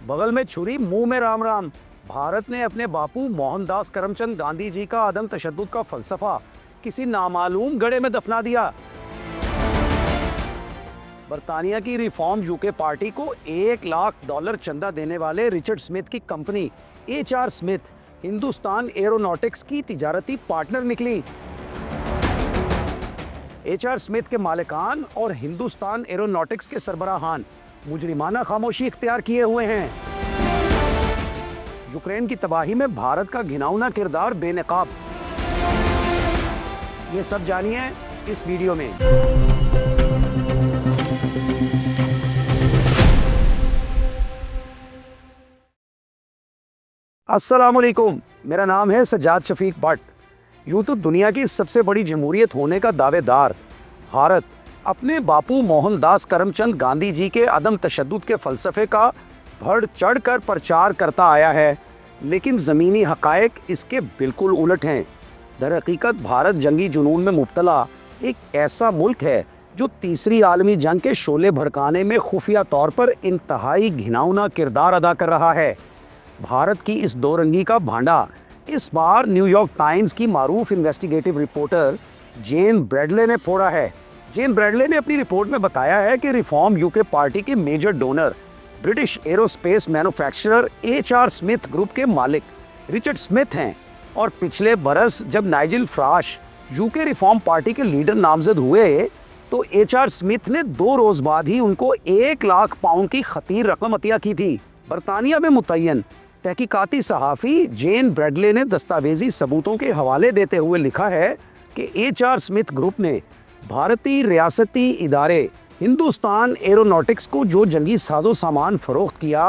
बगल में छुरी मुंह में राम राम। भारत ने अपने बापू मोहनदास करमचंद गांधी जी का अदम तशद्दुद का फलसफा किसी नामालूम गड्ढे में दफना दिया। बरतानिया की रिफॉर्म यूके पार्टी को $1 लाख चंदा देने वाले रिचर्ड स्मिथ की company HR Smith Hindustan aeronautics की तिजारती पार्टनर निकली। HR स्मिथ के मालिकान और हिंदुस्तान एरोनॉटिक्स के सरबराहान मुजरिमाना खामोशी इख्तियार किए हुए हैं। यूक्रेन की तबाही में भारत का घिनौना किरदार बेनकाब। ये सब जानिए इस वीडियो में। अस्सलामुअलैकुम, मेरा नाम है सज्जाद शफीक भट्ट। यूँ तो दुनिया की सबसे बड़ी जमहूरियत होने का दावेदार भारत अपने बापू मोहनदास करमचंद गांधी जी के अदम तशद्दुद के फ़लसफ़े का बढ़ चढ़ कर प्रचार करता आया है, लेकिन ज़मीनी हक़ाइक़ इसके बिल्कुल उलट हैं। दरहकीकत भारत जंगी जुनून में मुब्तला एक ऐसा मुल्क है जो तीसरी आलमी जंग के शोले भड़काने में खुफिया तौर पर इंतहाई घिनौना किरदार अदा कर रहा है। भारत की इस दो रंगी का भांडा इस बार न्यूयॉर्क टाइम्स की मारूफ इन्वेस्टिगेटिव रिपोर्टर जेन ब्रैडले ने फोड़ा है। जेन ब्रैडले ने अपनी रिपोर्ट में बताया है कि रिफॉर्म यूके पार्टी के major donor British aerospace manufacturer HR Smith group के मालिक रिचर्ड स्मिथ हैं, और पिछले बरस जब Nigel Farage UK reform party के लीडर नामजद हुए तो HR स्मिथ ने 2 रोज़ बाद ही उनको £1 लाख की खतीर रकम अतिया की थी। बरतानिया में मुतय्यन तहकीकाती सहाफ़ी जेन ब्रैडले ने दस्तावेजी सबूतों के हवाले देते हुए लिखा है कि HR स्मिथ ग्रुप ने भारतीय रियासती इदारे हिंदुस्तान एरोनॉटिक्स को जो जंगी साजो सामान फ़रोख्त किया,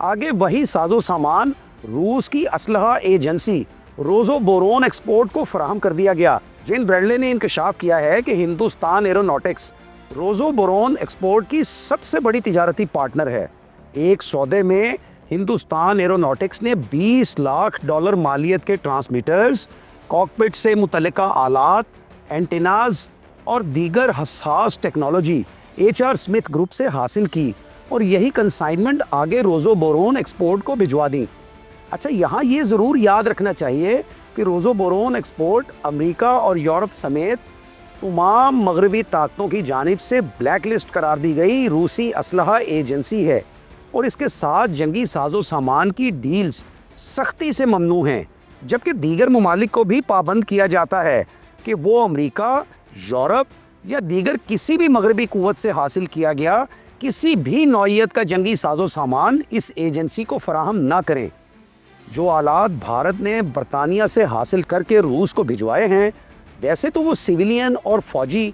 आगे वही साजो सामान रूस की असलहा एजेंसी रोज़ोबोरोन एक्सपोर्ट को फराहम कर दिया गया। जेन ब्रैडले ने इंकशाफ किया है कि हिंदुस्तान एरोनॉटिक्स रोज़ोबोरोन एक्सपोर्ट की सबसे बड़ी तिजारती पार्टनर है। एक सौदे में हिंदुस्तान एरोनॉटिक्स ने $20 लाख मालियत के ट्रांसमीटर्स, कॉकपिट से मुतल्लिका आलात, एंटीनाज और दीगर हसास टेक्नोलॉजी HR स्मिथ ग्रुप से हासिल की और यही कंसाइनमेंट आगे रोज़ोबोरोन एक्सपोर्ट को भिजवा दी। अच्छा, यहाँ ये ज़रूर याद रखना चाहिए कि रोज़ोबोरोन एक्सपोर्ट अमेरिका और यूरोप समेत तमाम मगरबी ताकतों की जानिब से ब्लैक लिस्ट करार दी गई रूसी असलहा एजेंसी है, और इसके साथ जंगी साजो सामान की डील्स सख्ती से ममनू हैं, जबकि दीगर ममालिक को भी पाबंद किया जाता है कि वो अमेरिका, यूरोप या दीगर किसी भी मगरबी कुव्वत से हासिल किया गया किसी भी नौइयत का जंगी साजो सामान इस एजेंसी को फराहम ना करें। जो आलात भारत ने बरतानिया से हासिल करके रूस को भिजवाए हैं, वैसे तो वो सिविलियन और फौजी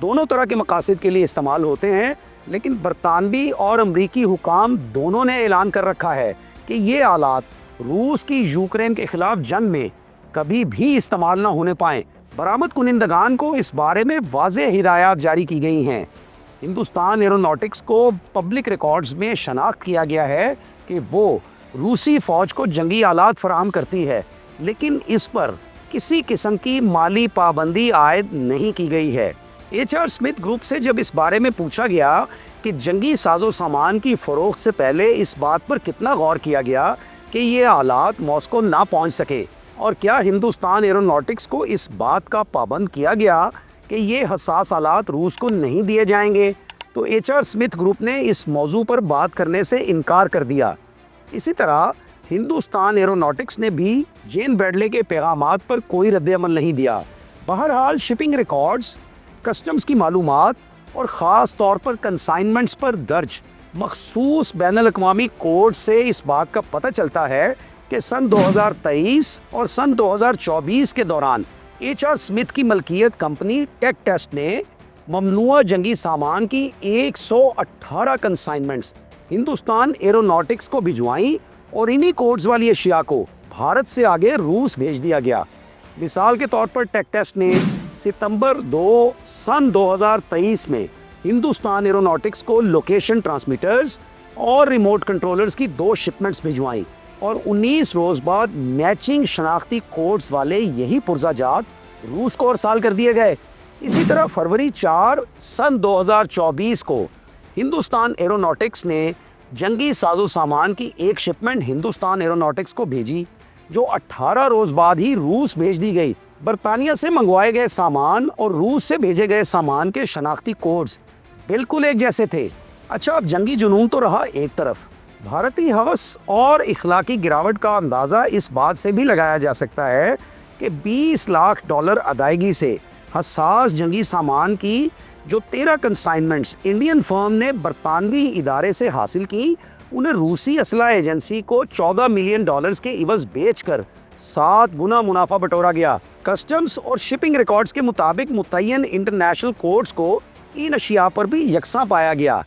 दोनों तरह के मकासद के लिए इस्तेमाल होते हैं, लेकिन बरतानवी और अमरीकी हुकाम दोनों ने ऐलान कर रखा है कि ये आलात रूस की यूक्रेन के ख़िलाफ़ जंग में कभी भी इस्तेमाल ना होने पाएँ। बरामद कुनिंदगान को इस बारे में वाज़ेह हिदायत जारी की गई हैं। हिंदुस्तान एरोनॉटिक्स को पब्लिक रिकॉर्ड्स में शनाख्त किया गया है कि वो रूसी फ़ौज को जंगी आलात फराहम करती है, लेकिन इस पर किसी किस्म की माली पाबंदी आयद नहीं की गई है। HR स्मिथ ग्रुप से जब इस बारे में पूछा गया कि जंगी साजो सामान की फ़रोख्त से पहले इस बात पर कितना गौर किया गया कि ये आलात मॉस्को ना पहुंच सके, और क्या हिंदुस्तान एरोनॉटिक्स को इस बात का पाबंद किया गया कि ये हसास आलात रूस को नहीं दिए जाएंगे, तो HR स्मिथ ग्रुप ने इस मौजू पर बात करने से इनकार कर दिया। इसी तरह हिंदुस्तान एरोनॉटिक्स ने भी जेन ब्रैडले के पैगामात पर कोई रद्द-ए-अमल नहीं दिया। बहरहाल शिपिंग रिकॉर्ड्स, कस्टम्स की मालूमात और ख़ास तौर पर कंसाइनमेंट्स पर दर्ज मखसूस बैनुल-अक़वामी कोड से इस बात का पता चलता है कि सन 2023 और सन 2024 के दौरान HR स्मिथ की मलकियत कंपनी टेक टेस्ट ने ममनुआ जंगी सामान की 118 कंसाइनमेंट्स हिंदुस्तान एरोनॉटिक्स को भिजवाई, और इन्हीं कोड्स वाली अशिया को भारत से आगे रूस भेज दिया गया। मिसाल के तौर पर टेक टेस्ट ने सितंबर 2 सन 2023 में हिंदुस्तान एरोनॉटिक्स को लोकेशन ट्रांसमीटर्स और रिमोट कंट्रोलर्स की 2 शिपमेंट्स भिजवाई, और 19 रोज़ बाद मैचिंग शनाख्ती कोड्स वाले यही पुर्जाजात रूस को अरसाल कर दिए गए। इसी तरह फरवरी 4 सन 2024 को हिंदुस्तान एरोनॉटिक्स ने جنگی ساز و سامان کی ایک شپمنٹ ہندوستان ایروناٹکس کو بھیجی جو 18 روز بعد ہی روس بھیج دی گئی۔ برطانیہ سے منگوائے گئے سامان اور روس سے بھیجے گئے سامان کے شناختی کوڈز بالکل ایک جیسے تھے۔ اچھا، اب جنگی جنون تو رہا ایک طرف، بھارتی ہوس اور اخلاقی گراوٹ کا اندازہ اس بات سے بھی لگایا جا سکتا ہے کہ $20 لاکھ ادائیگی سے حساس جنگی سامان کی جو 13 کنسائنمنٹس انڈین فرم نے برطانوی ادارے سے حاصل کی، انہیں روسی اسلحہ ایجنسی کو $14 ملین کے عوض بیچ کر 7 گنا منافع بٹورا گیا۔ کسٹمز اور شپنگ ریکارڈز کے مطابق متعین انٹرنیشنل کوڈز کو ان اشیاء پر بھی یکساں پایا گیا۔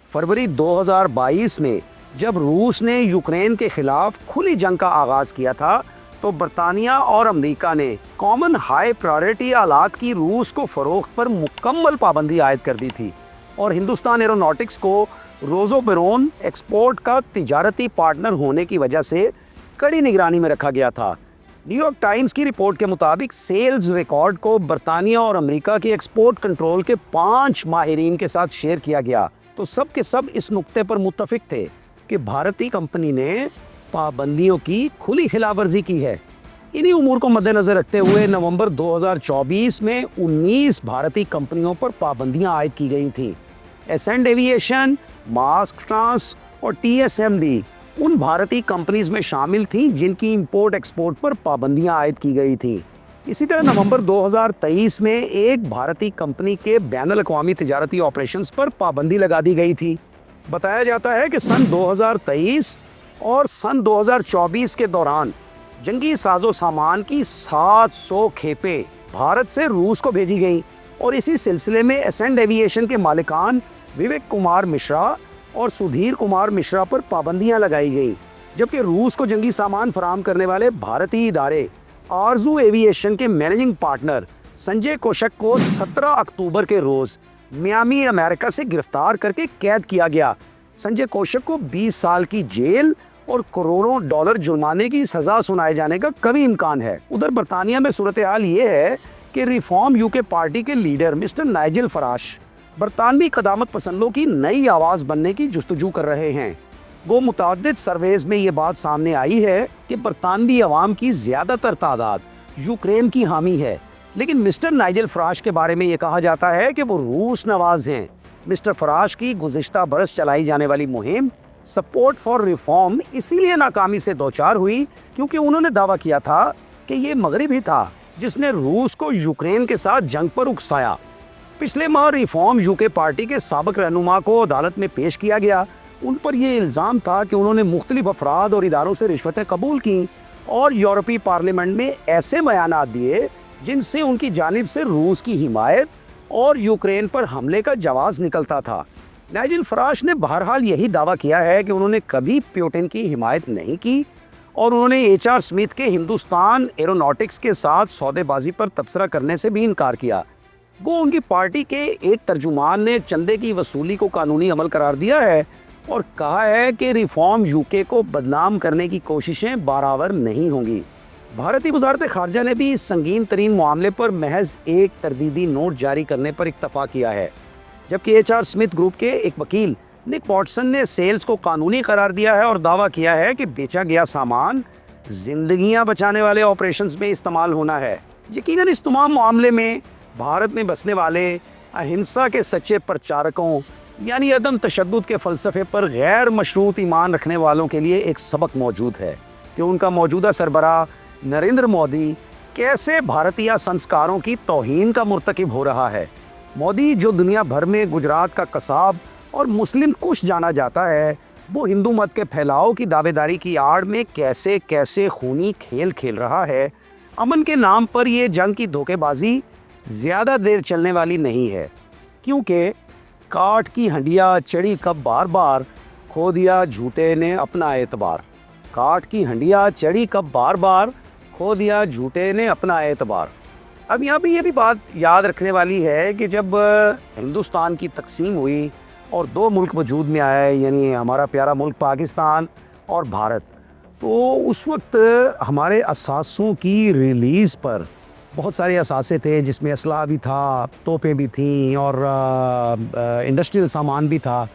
فروری 2022 میں جب روس نے یوکرین کے خلاف کھلی جنگ کا آغاز کیا تھا تو برطانیہ اور امریکہ نے کامن ہائی پرائرٹی آلات کی روس کو فروخت پر مکمل پابندی عائد کر دی تھی، اور ہندوستان ایروناٹکس کو روزو بیرون ایکسپورٹ کا تجارتی پارٹنر ہونے کی وجہ سے کڑی نگرانی میں رکھا گیا تھا۔ نیو یارک ٹائمز کی رپورٹ کے مطابق سیلز ریکارڈ کو برطانیہ اور امریکہ کے ایکسپورٹ کنٹرول کے 5 ماہرین کے ساتھ شیئر کیا گیا تو سب کے سب اس نقطے پر متفق تھے کہ بھارتی کمپنی نے پابندیوں کی کھلی خلاف ورزی کی ہے۔ انہی امور کو مد نظر رکھتے ہوئے نومبر 2024 میں 19 بھارتی کمپنیوں پر پابندیاں عائد کی گئی تھیں۔ ایسینڈ ایویشن، ماسک ٹرانس اور TSMD ان بھارتی کمپنیز میں شامل تھیں جن کی امپورٹ ایکسپورٹ پر پابندیاں عائد کی گئی تھیں۔ اسی طرح نومبر 2023 میں ایک بھارتی کمپنی کے بین الاقوامی تجارتی آپریشنز پر پابندی لگا دی گئی تھی۔ بتایا جاتا ہے کہ سن 2023 اور سن 2024 کے دوران جنگی ساز و سامان کی 700 کھیپیں بھارت سے روس کو بھیجی گئیں، اور اسی سلسلے میں ایسینڈ ایویشن کے مالکان وویک کمار مشرا اور سدھیر کمار مشرا پر پابندیاں لگائی گئیں، جبکہ روس کو جنگی سامان فراہم کرنے والے بھارتی ادارے آرزو ایویشن کے مینیجنگ پارٹنر سنجے کوشک کو 17 اکتوبر کے روز میامی امریکہ سے گرفتار کر کے قید کیا گیا۔ سنجے کوشک کو 20 سال کی جیل اور کروڑوں ڈالر جرمانے کی سزا سنائے جانے کا کبھی امکان ہے۔ ادھر برطانیہ میں صورتحال یہ ہے کہ ریفارم UK پارٹی کے لیڈر مسٹر نائجل فراش برطانوی قدامت پسندوں کی نئی آواز بننے کی جستجو کر رہے ہیں۔ وہ متعدد سرویز میں یہ بات سامنے آئی ہے کہ برطانوی عوام کی زیادہ تر تعداد یوکرین کی حامی ہے، لیکن مسٹر نائجل فراش کے بارے میں یہ کہا جاتا ہے کہ وہ روس نواز ہیں۔ مسٹر فراش کی گزشتہ برس چلائی جانے والی مہم سپورٹ فار ریفارم اسی لیے ناکامی سے دوچار ہوئی کیونکہ انہوں نے دعویٰ کیا تھا کہ یہ مغرب ہی تھا جس نے روس کو یوکرین کے ساتھ جنگ پر اکسایا۔ پچھلے ماہ ریفارم UK پارٹی کے سابق رہنما کو عدالت میں پیش کیا گیا۔ ان پر یہ الزام تھا کہ انہوں نے مختلف افراد اور اداروں سے رشوتیں قبول کیں اور یورپی پارلیمنٹ میں ایسے بیانات دیے جن سے ان کی جانب سے روس کی حمایت اور یوکرین پر حملے کا جواز نکلتا تھا۔ نائجل فراش نے بہرحال یہی دعویٰ کیا ہے کہ انہوں نے کبھی پیوٹن کی حمایت نہیں کی، اور انہوں نے HR سمتھ کے ہندوستان ایروناٹکس کے ساتھ سودے بازی پر تبصرہ کرنے سے بھی انکار کیا۔ وہ ان کی پارٹی کے ایک ترجمان نے چندے کی وصولی کو قانونی عمل قرار دیا ہے اور کہا ہے کہ ریفارم UK کو بدنام کرنے کی کوششیں برابر نہیں ہوں گی۔ بھارتی وزارت خارجہ نے بھی اس سنگین ترین معاملے پر محض ایک تردیدی نوٹ جاری کرنے پر اکتفا کیا ہے، جبکہ HR سمتھ گروپ کے ایک وکیل نک واٹسن نے سیلز کو قانونی قرار دیا ہے اور دعویٰ کیا ہے کہ بیچا گیا سامان زندگیاں بچانے والے آپریشنز میں استعمال ہونا ہے۔ یقیناً اس تمام معاملے میں بھارت میں بسنے والے اہنسا کے سچے پرچارکوں یعنی عدم تشدد کے فلسفے پر غیر مشروط ایمان رکھنے والوں کے لیے ایک سبق موجود ہے کہ ان کا موجودہ سربراہ نریندر مودی کیسے بھارتیہ سنسکاروں کی توہین کا مرتکب ہو رہا ہے۔ مودی جو دنیا بھر میں گجرات کا قصاب اور مسلم کش جانا جاتا ہے، وہ ہندو مت کے پھیلاؤ کی دعوے داری کی آڑ میں کیسے کیسے خونی کھیل کھیل رہا ہے۔ امن کے نام پر یہ جنگ کی دھوکے بازی زیادہ دیر چلنے والی نہیں ہے، کیونکہ کاٹ کی ہنڈیا چڑھی کب بار بار، کھو دیا جھوٹے نے اپنا اعتبار۔ کاٹ کی ہنڈیا چڑھی کب بار بار، کھو دیا جھوٹے نے اپنا اعتبار۔ اب یہاں بھی یہ بھی بات یاد رکھنے والی ہے کہ جب ہندوستان کی تقسیم ہوئی اور 2 ملک وجود میں آئے، یعنی ہمارا پیارا ملک پاکستان اور بھارت، تو اس وقت ہمارے اثاثوں کی ریلیز پر بہت سارے اثاثے تھے جس میں اسلحہ بھی تھا، توپیں بھی تھیں اور انڈسٹریل سامان بھی تھا۔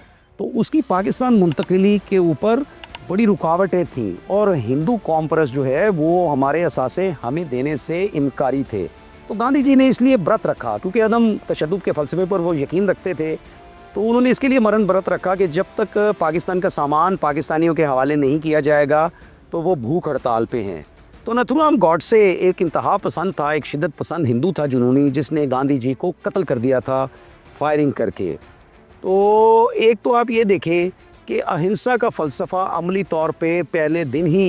तो उसकी पाकिस्तान मुंतकिली के ऊपर बड़ी रुकावटें थीं और हिंदू कौम परस्त जो है वो हमारे असासे हमें देने से इनकारी थे। तो गांधी जी ने इसलिए व्रत रखा, क्योंकि अदम तशद्दुद के फ़लसफ़े पर वो यकीन रखते थे, तो उन्होंने इसके लिए मरण व्रत रखा कि जब तक पाकिस्तान का सामान पाकिस्तानियों के हवाले नहीं किया जाएगा तो वो भूख हड़ताल पे हैं। तो नथुराम गॉडसे एक इंतहा पसंद था, एक शिद्दत पसंद हिंदू था जुनूनी, जिसने गांधी जी को कत्ल कर दिया था फायरिंग करके। तो एक तो आप ये देखें कि अहिंसा का फ़लसफ़ा अमली तौर पे पहले दिन ही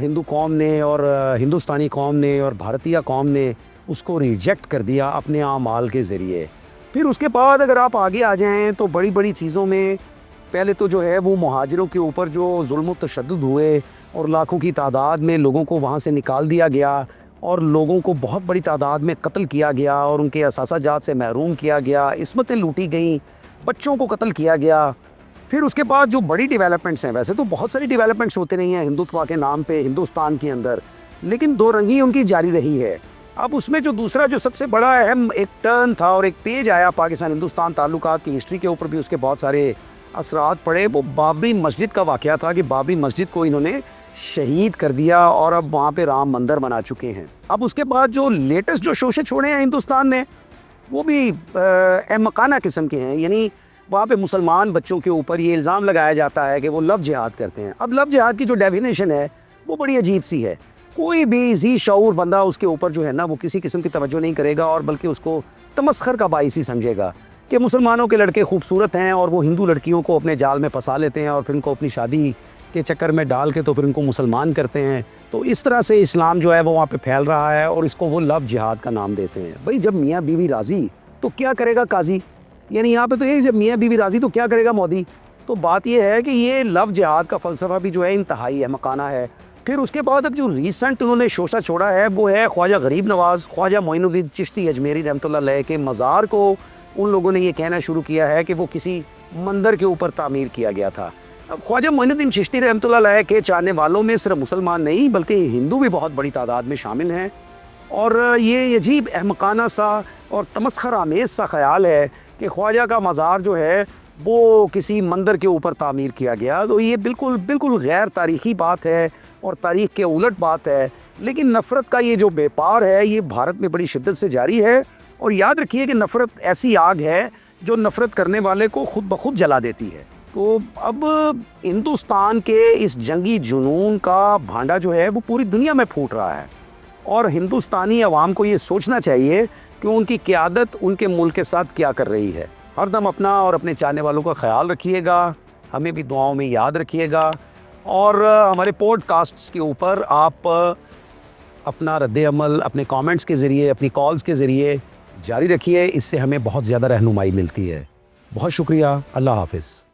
हिंदू कौम ने और हिंदुस्तानी कौम ने और भारतीय कौम ने उसको रिजेक्ट कर दिया अपने आमाल के ज़रिए। फिर उसके बाद अगर आप आगे आ जाएं तो बड़ी बड़ी चीज़ों में पहले तो जो है वो मुहाजिरों के ऊपर जो जुल्म तशद्दुद हुए और लाखों की तादाद में लोगों को वहाँ से निकाल दिया गया और लोगों को बहुत बड़ी तादाद में कत्ल किया गया और उनके असासाजात से महरूम किया गया, इस्मतें लूटी गईं, बच्चों को कत्ल किया गया। फिर उसके बाद जो बड़ी डेवलपमेंट्स हैं, वैसे तो बहुत सारी डेवलपमेंट्स होते नहीं हैं हिंदुत्व के नाम पे हिंदुस्तान के अंदर, लेकिन दो रंगी उनकी जारी रही है। अब उसमें जो दूसरा जो सबसे बड़ा अहम एक टर्न था और एक पेज आया पाकिस्तान हिंदुस्तान ताल्लुकात की हिस्ट्री के ऊपर भी उसके बहुत सारे असरात पड़े, वो बाबरी मस्जिद का वाक़या था कि बाबरी मस्जिद को इन्होंने शहीद कर दिया और अब वहाँ पे राम मंदिर बना चुके हैं। अब उसके बाद जो लेटेस्ट जो शोशे छोड़े हैं हिंदुस्तान ने वो भी अहमकाना किस्म के हैं, यानी वहाँ पे मुसलमान बच्चों के ऊपर ये इल्ज़ाम लगाया जाता है कि वो लव जिहाद करते हैं। अब लव जिहाद की जो डेफिनेशन है वो बड़ी अजीब सी है, कोई भी ज़ी शऊर बंदा उसके ऊपर जो है ना वो किसी किस्म की तवज्जो नहीं करेगा और बल्कि उसको तमस्खर का बाइस ही समझेगा कि मुसलमानों के लड़के खूबसूरत हैं और वो हिंदू लड़कियों को अपने जाल में फंसा लेते हैं और फिर उनको अपनी शादी के चक्कर में डाल के तो फिर उनको मुसलमान करते हैं। तो इस तरह से इस्लाम जो है वो वहाँ पे फैल रहा है और इसको वो लव जिहाद का नाम देते हैं। भाई जब मियाँ बीवी राज़ी तो क्या करेगा काजी, यानी यहाँ पे तो ये जब मियाँ बीवी राज़ी तो क्या करेगा मोदी। तो बात ये है कि ये लव जिहाद का फ़लसफ़ा भी जो है इंतहाई अहमकाना है। फिर उसके बाद अब जो रीसेंट उन्होंने शोशा छोड़ा है वो है ख्वाजा गरीब नवाज़ ख्वाजा मोइनुद्दीन चिश्ती अजमेरी रहमतुल्लाह अलैह के मज़ार को उन लोगों ने ये कहना शुरू किया है कि वो किसी मंदिर के ऊपर तामीर किया गया था। अब ख्वाजा मोइनुद्दीन चिश्ती रहमतुल्लाह अलैह के चाहने वालों में सिर्फ मुसलमान नहीं बल्कि हिंदू भी बहुत बड़ी तादाद में शामिल हैं और ये अजीब अहमकाना सा और तमस्खर आमेज़ सा ख़याल है कि ख्वाजा का मज़ार जो है वो किसी मंदिर के ऊपर तामीर किया गया। तो ये बिल्कुल बिल्कुल गैर तारीख़ी बात है और तारीख़ के उलट बात है। लेकिन नफ़रत का ये जो व्यापार है ये भारत में बड़ी शिद्दत से जारी है और याद रखिए कि नफ़रत ऐसी आग है जो नफ़रत करने वाले को खुद ब खुद जला देती है। तो अब हिंदुस्तान के इस जंगी जुनून का भांडा जो है वो पूरी दुनिया में फूट रहा है और हिंदुस्तानी अवाम को ये सोचना चाहिए कि उनकी क़यादत उनके मुल्क के साथ क्या कर रही है। हरदम अपना और अपने चाहने वालों का ख्याल रखिएगा, हमें भी दुआओं में याद रखिएगा और हमारे पॉडकास्ट्स के ऊपर आप अपना रद्द-ए-अमल अपने कमेंट्स के ज़रिए, अपनी कॉल्स के ज़रिए जारी रखिए। इससे हमें बहुत ज़्यादा रहनुमाई मिलती है। बहुत शुक्रिया। अल्लाह हाफ़िज़।